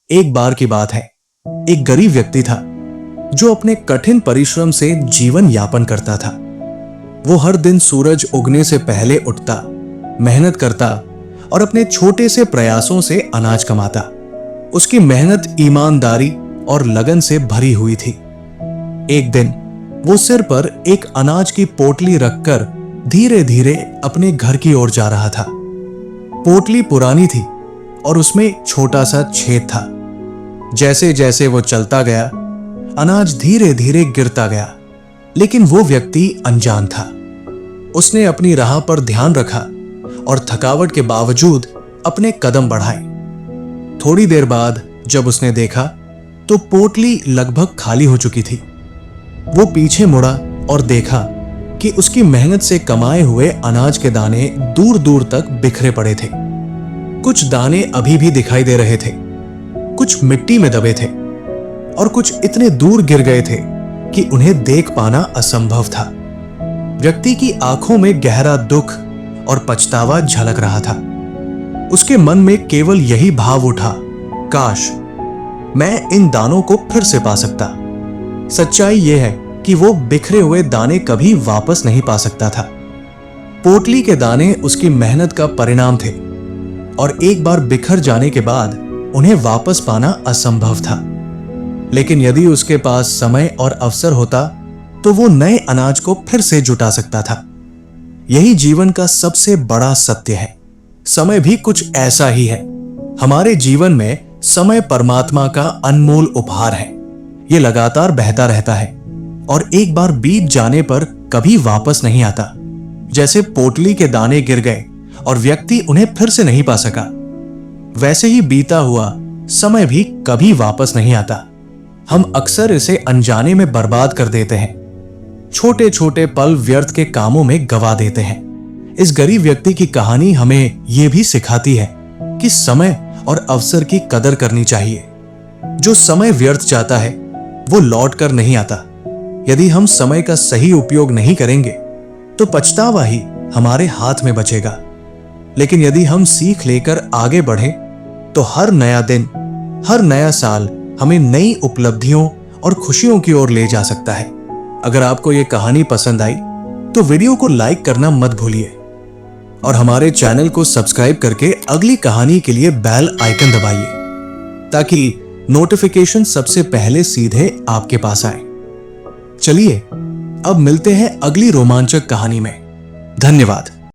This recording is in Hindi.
एक बार की बात है, एक गरीब व्यक्ति था जो अपने कठिन परिश्रम से जीवन यापन करता था। वो हर दिन सूरज उगने से पहले उठता, मेहनत करता और अपने छोटे से प्रयासों से अनाज कमाता। उसकी मेहनत ईमानदारी और लगन से भरी हुई थी। एक दिन वो सिर पर एक अनाज की पोटली रखकर धीरे धीरे अपने घर की ओर जा रहा था। पोटली पुरानी थी और उसमें छोटा सा छेद था। जैसे जैसे वो चलता गया, अनाज धीरे धीरे गिरता गया, लेकिन वो व्यक्ति अनजान था। उसने अपनी राह पर ध्यान रखा और थकावट के बावजूद अपने कदम बढ़ाए। थोड़ी देर बाद जब उसने देखा तो पोटली लगभग खाली हो चुकी थी। वो पीछे मुड़ा और देखा कि उसकी मेहनत से कमाए हुए अनाज के दाने दूर दूर तक बिखरे पड़े थे। कुछ दाने अभी भी दिखाई दे रहे थे, कुछ मिट्टी में दबे थे और कुछ इतने दूर गिर गए थे कि उन्हें देख पाना असंभव था। व्यक्ति की आंखों में गहरा दुख और पछतावा झलक रहा था। उसके मन में केवल यही भाव उठा, काश मैं इन दानों को फिर से पा सकता। सच्चाई यह है कि वो बिखरे हुए दाने कभी वापस नहीं पा सकता था। पोटली के दाने उसकी मेहनत का परिणाम थे और एक बार बिखर जाने के बाद उन्हें वापस पाना असंभव था। लेकिन यदि उसके पास समय और अवसर होता तो वो नए अनाज को फिर से जुटा सकता था। यही जीवन का सबसे बड़ा सत्य है। समय भी कुछ ऐसा ही है। हमारे जीवन में समय परमात्मा का अनमोल उपहार है। ये लगातार बहता रहता है और एक बार बीत जाने पर कभी वापस नहीं आता। जैसे पोटली के दाने गिर गए और व्यक्ति उन्हें फिर से नहीं पा सका, वैसे ही बीता हुआ समय भी कभी वापस नहीं आता। हम अक्सर इसे अनजाने में बर्बाद कर देते हैं, छोटे छोटे पल व्यर्थ के कामों में गवा देते हैं। इस गरीब व्यक्ति की कहानी हमें यह भी सिखाती है कि समय और अवसर की कदर करनी चाहिए। जो समय व्यर्थ जाता है वो लौट कर नहीं आता। यदि हम समय का सही उपयोग नहीं करेंगे तो पछतावा ही हमारे हाथ में बचेगा। लेकिन यदि हम सीख लेकर आगे बढ़ें तो हर नया दिन, हर नया साल हमें नई उपलब्धियों और खुशियों की ओर ले जा सकता है। अगर आपको यह कहानी पसंद आई तो वीडियो को लाइक करना मत भूलिए और हमारे चैनल को सब्सक्राइब करके अगली कहानी के लिए बेल आइकन दबाइए ताकि नोटिफिकेशन सबसे पहले सीधे आपके पास आए। चलिए अब मिलते हैं अगली रोमांचक कहानी में। धन्यवाद।